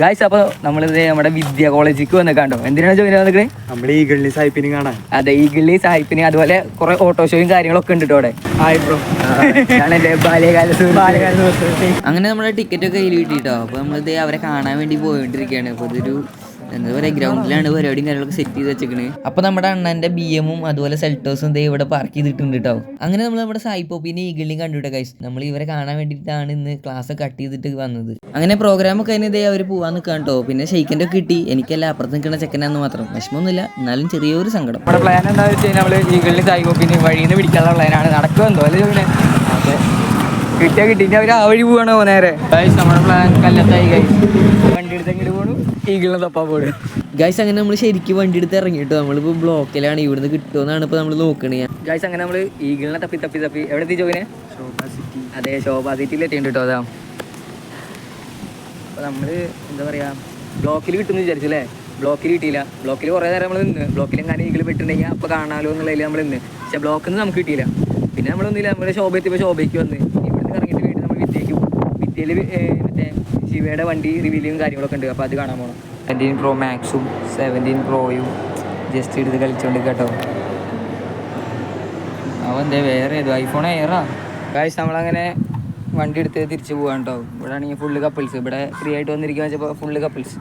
Guys, അപ്പോൾ നമ്മളിത് നമ്മുടെ വിദ്യ കോളേജിലേക്ക് വന്നേക്കാണ്ടോ. എന്തിനാണ് ജോയിൻ വന്നിട്ട്? നമ്മുടെ ഈഗിളിനി സായിപ്പിനും കാണാൻ. അതെ, ഈഗിളി സാഹിപ്പിന് അതുപോലെ കുറെ ഓട്ടോ ഷോയും കാര്യങ്ങളൊക്കെ ഉണ്ട് കേട്ടോ അവിടെ. അങ്ങനെ നമ്മുടെ ടിക്കറ്റ് ഒക്കെ കയ്യിൽ കിട്ടിട്ടോ. അപ്പോൾ നമ്മളിത് അവരെ കാണാൻ വേണ്ടി പോയിക്കൊണ്ടിരിക്കുകയാണ്. അപ്പോൾ ഇതൊരു എന്താ പറയുക, ഗ്രൗണ്ടിലാണ് പരിപാടിയും കാര്യങ്ങളൊക്കെ സെറ്റ് ചെയ്ത് വെച്ചേക്കണ്. അപ്പോൾ നമ്മുടെ അണ്ണൻ്റെ BM അതുപോലെ സെൽട്ടോസും ദേ ഇവിടെ പാർക്ക് ചെയ്തിട്ടുണ്ട് കേട്ടോ. അങ്ങനെ നമ്മൾ നമ്മുടെ സായി പോപ്പിനെ ഈഗിളിനെയും കണ്ടുവിട്ടെ ഗൈസ്. നമ്മൾ ഇവരെ കാണാൻ വേണ്ടിയിട്ടാണ് ഇന്ന് ക്ലാസ് കട്ട് ചെയ്തിട്ട് വന്നത്. അങ്ങനെ പ്രോഗ്രാമൊക്കെ അതിന് ഇതേ അവർ പോകാൻ നിൽക്കാൻ കേട്ടോ. പിന്നെ ഷെയ്ക്കിൻ്റെ ഒക്കെ കിട്ടി. എനിക്കല്ല, അപ്പുറത്ത് നിൽക്കുന്ന ചെക്കനാന്ന് മാത്രം. വിഷമമൊന്നുമില്ല, എന്നാലും ചെറിയൊരു സങ്കടം. നമ്മുടെ പ്ലാൻ എന്താണെന്ന് വെച്ച് കഴിഞ്ഞാൽ നമ്മൾ ഈഗിളിന് സായി പോപ്പിന് വഴിയിൽ നിന്ന് പിടിക്കാനുള്ള പ്ലാനാണ്. നടക്കുമെന്തോ അല്ലേ ജോയിനെ? അതെ, കിട്ടിയാൽ കിട്ടി. ഇനി അവർ ആ വഴി പോവാണോ നേരെ? ഗൈസ്, നമ്മുടെ പ്ലാൻ കല്ലത്തായി. ഗൈസ്, വണ്ടി എടുത്ത് എങ്ങനെ പോകണം? ഈഗിളിനെ തപ്പാ പോടും. ഗൈസ്, അങ്ങനെ നമ്മൾ ശരിക്കും വണ്ടി എടുത്ത് ഇറങ്ങിയിട്ടോ. നമ്മളിപ്പോൾ ബ്ലോക്കിലാണ്. ഇവിടുന്ന് കിട്ടുമെന്നാണ് ഇപ്പോൾ നമ്മൾ നോക്കണേ. ഗൈസ്, അങ്ങനെ നമ്മൾ ഈഗിളിനെ തപ്പി എവിടെ എത്തി ജോയിനെ? അതെ, ശോഭാ സിറ്റിയിൽ എത്തിയിട്ടുണ്ട് കേട്ടോ. അതാ അപ്പോൾ നമ്മൾ എന്താ പറയുക, ബ്ലോക്കിൽ കിട്ടുമെന്ന് വിചാരിച്ചല്ലേ. ബ്ലോക്കിൽ കിട്ടിയില്ല. ബ്ലോക്കിൽ കുറേ നേരം നമ്മൾ നിന്ന്. ബ്ലോക്കിൽ എങ്ങനെ ഈഗിൾ പെട്ടിട്ടുണ്ടെങ്കിൽ അപ്പോൾ കാണാമല്ലോ എന്നുള്ളതിൽ നമ്മൾ നിന്ന്. പക്ഷേ ബ്ലോക്കിൽ നിന്ന് നമുക്ക് കിട്ടിയില്ല. പിന്നെ നമ്മളൊന്നുമില്ല, നമ്മുടെ ശോഭ എത്തിയപ്പോൾ ശോഭയ്ക്ക് വന്ന് ഇവിടുന്ന് ഇറങ്ങിയിട്ട് വീണ്ടും നമ്മൾ വിദ്യയ്ക്ക് പോകും. വിദ്യയിൽ മറ്റേ ശിവയുടെ വണ്ടി റിവീലിയും കാര്യങ്ങളൊക്കെ ഉണ്ട്. അപ്പോൾ അത് കാണാൻ പോകണം. 17 Pro Maxും 17 Proയും ജസ്റ്റ് എടുത്ത് കളിച്ചോണ്ട് കേട്ടോ. അവൻ എന്താ വേറെ ഏതോ iPhone Air-ആ. ഗൈസ്, നമ്മളങ്ങനെ വണ്ടി എടുത്ത് തിരിച്ച് പോകാൻ കേട്ടോ. ഇവിടെ ആണെങ്കിൽ ഫുള്ള് കപ്പിൾസ്. ഇവിടെ ഫ്രീ ആയിട്ട് വന്നിരിക്കുക വെച്ചപ്പോൾ ഫുള്ള് കപ്പിൾസ്.